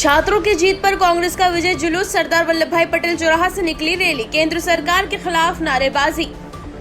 छात्रों की जीत पर कांग्रेस का विजय जुलूस। सरदार वल्लभ भाई पटेल चौराहा से निकली रैली। केंद्र सरकार के खिलाफ नारेबाजी।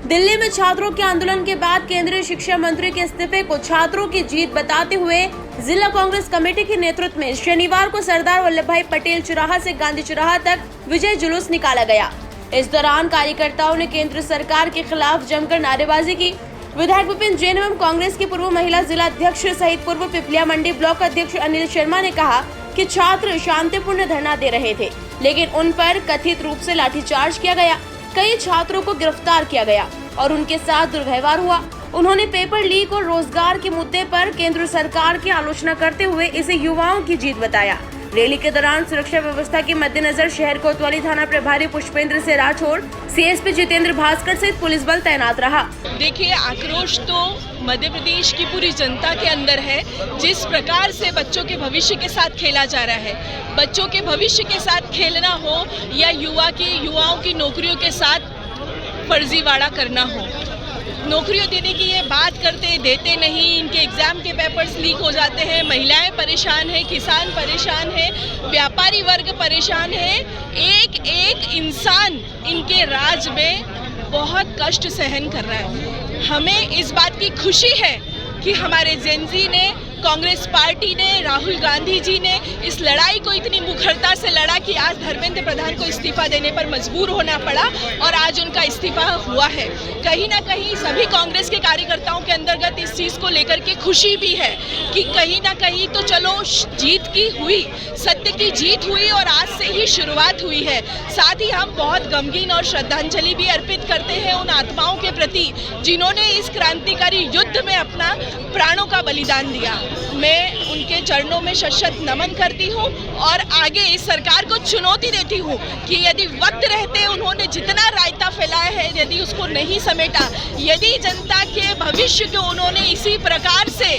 दिल्ली में छात्रों के आंदोलन के बाद केंद्रीय शिक्षा मंत्री के इस्तीफे को छात्रों की जीत बताते हुए जिला कांग्रेस कमेटी के नेतृत्व में शनिवार को सरदार वल्लभ भाई पटेल चौराहा से गांधी चौराहा तक विजय जुलूस निकाला गया। इस दौरान कार्यकर्ताओं ने केंद्र सरकार के खिलाफ जमकर नारेबाजी की। विधायक विपिन जैन एवं कांग्रेस की पूर्व महिला जिला अध्यक्ष सहित पूर्व पिपलिया मंडी ब्लॉक अध्यक्ष अनिल शर्मा ने कहा कि छात्र शांतिपूर्ण धरना दे रहे थे, लेकिन उन पर कथित रूप से लाठीचार्ज किया गया। कई छात्रों को गिरफ्तार किया गया और उनके साथ दुर्व्यवहार हुआ। उन्होंने पेपर लीक और रोजगार के मुद्दे पर केंद्र सरकार की आलोचना करते हुए इसे युवाओं की जीत बताया। रैली के दौरान सुरक्षा व्यवस्था के मद्देनजर शहर कोतवाली थाना प्रभारी पुष्पेंद्र से राठौड़, सीएसपी जितेंद्र भास्कर सहित पुलिस बल तैनात रहा। देखिए, आक्रोश तो मध्य प्रदेश की पूरी जनता के अंदर है। जिस प्रकार से बच्चों के भविष्य के साथ खेला जा रहा है, बच्चों के भविष्य के साथ खेलना हो या युवाओं की नौकरियों के साथ फर्जीवाड़ा करना हो, नौकरियों देने की ये बात करते देते नहीं, इनके एग्जाम के पेपर्स लीक हो जाते हैं, महिलाएं परेशान हैं, किसान परेशान हैं, व्यापारी वर्ग परेशान है। एक एक इंसान इनके राज में बहुत कष्ट सहन कर रहा है। हमें इस बात की खुशी है कि हमारे जेनजी ने, कांग्रेस पार्टी ने, राहुल गांधी जी ने इस लड़ाई को इतनी मुखरता से लड़ा कि आज धर्मेंद्र प्रधान को इस्तीफा देने पर मजबूर होना पड़ा और आज उनका इस्तीफा हुआ है। कहीं ना कहीं सभी कांग्रेस के कार्यकर्ताओं के अंतर्गत इस चीज़ को लेकर के खुशी भी है कि कहीं ना कहीं तो चलो जीत की हुई, सत्य की जीत हुई और आज से ही शुरुआत हुई है। साथ ही हम बहुत गमगीन और श्रद्धांजलि भी अर्पित करते हैं उन आत्माओं के प्रति जिन्होंने इस क्रांतिकारी युद्ध में अपना प्राणों का बलिदान दिया। मैं उनके चरणों में शत नमन करती हूँ और आगे इस सरकार को चुनौती देती हूँ कि यदि वक्त रहते उन्होंने जितना रायता फैलाया है, यदि उसको नहीं समेटा, यदि जनता के भविष्य को उन्होंने इसी प्रकार से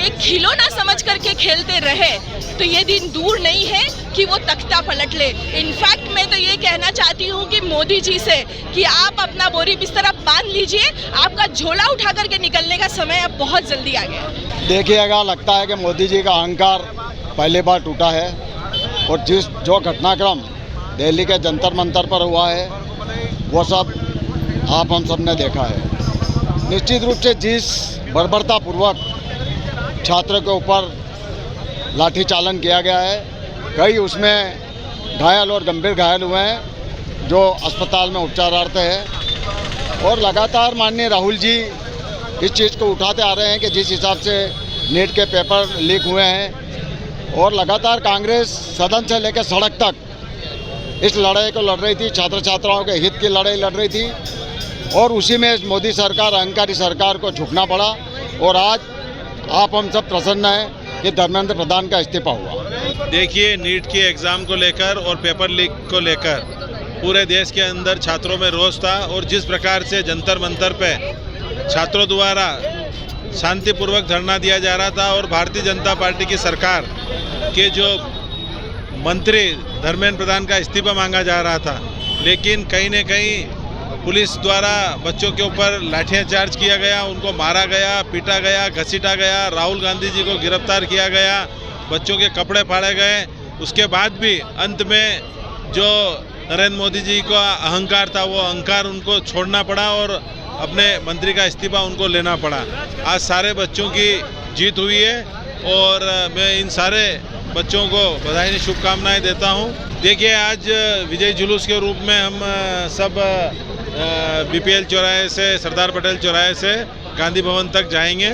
एक खिलौना समझ करके खेलते रहे, तो ये दिन दूर नहीं है कि वो तख्ता पलट ले। इनफैक्ट मैं तो ये कहना चाहती हूँ कि मोदी जी से कि आप अपना बोरी बिस्तर अब बांध लीजिए, आपका झोला उठा करके निकलने का समय अब बहुत जल्दी आ गया। देखिएगा, लगता है कि मोदी जी का अहंकार पहली बार टूटा है और जो घटनाक्रम दिल्ली के जंतर मंतर पर हुआ है वो सब हम सब ने देखा है। निश्चित रूप से जिस बर्बरतापूर्वक छात्र के ऊपर लाठीचालन किया गया है, कई उसमें घायल और गंभीर घायल हुए हैं जो अस्पताल में उपचारार्थ है। और लगातार माननीय राहुल जी इस चीज़ को उठाते आ रहे हैं कि जिस हिसाब से नीट के पेपर लीक हुए हैं और लगातार कांग्रेस सदन से लेकर सड़क तक इस लड़ाई को लड़ रही थी, छात्र छात्राओं के हित की लड़ाई लड़ रही थी और उसी में मोदी सरकार, अहंकारी सरकार को झुकना पड़ा। और आज आप हम सब प्रसन्न हैं कि धर्मेंद्र प्रधान का इस्तीफा हुआ। देखिए, नीट की एग्ज़ाम को लेकर और पेपर लीक को लेकर पूरे देश के अंदर छात्रों में रोष था और जिस प्रकार से जंतर मंतर पे छात्रों द्वारा शांतिपूर्वक धरना दिया जा रहा था और भारतीय जनता पार्टी की सरकार के जो मंत्री धर्मेंद्र प्रधान का इस्तीफा मांगा जा रहा था, लेकिन कहीं न कहीं पुलिस द्वारा बच्चों के ऊपर लाठीचार्ज किया गया, उनको मारा गया, पीटा गया, घसीटा गया, राहुल गांधी जी को गिरफ्तार किया गया, बच्चों के कपड़े फाड़े गए। उसके बाद भी अंत में जो नरेंद्र मोदी जी का अहंकार था वो अहंकार उनको छोड़ना पड़ा और अपने मंत्री का इस्तीफा उनको लेना पड़ा। आज सारे बच्चों की जीत हुई है और मैं इन सारे बच्चों को बधाई, शुभकामनाएं देता हूं। देखिए, आज विजय जुलूस के रूप में हम सब बीपीएल चौराहे से, सरदार पटेल चौराहे से गांधी भवन तक जाएंगे।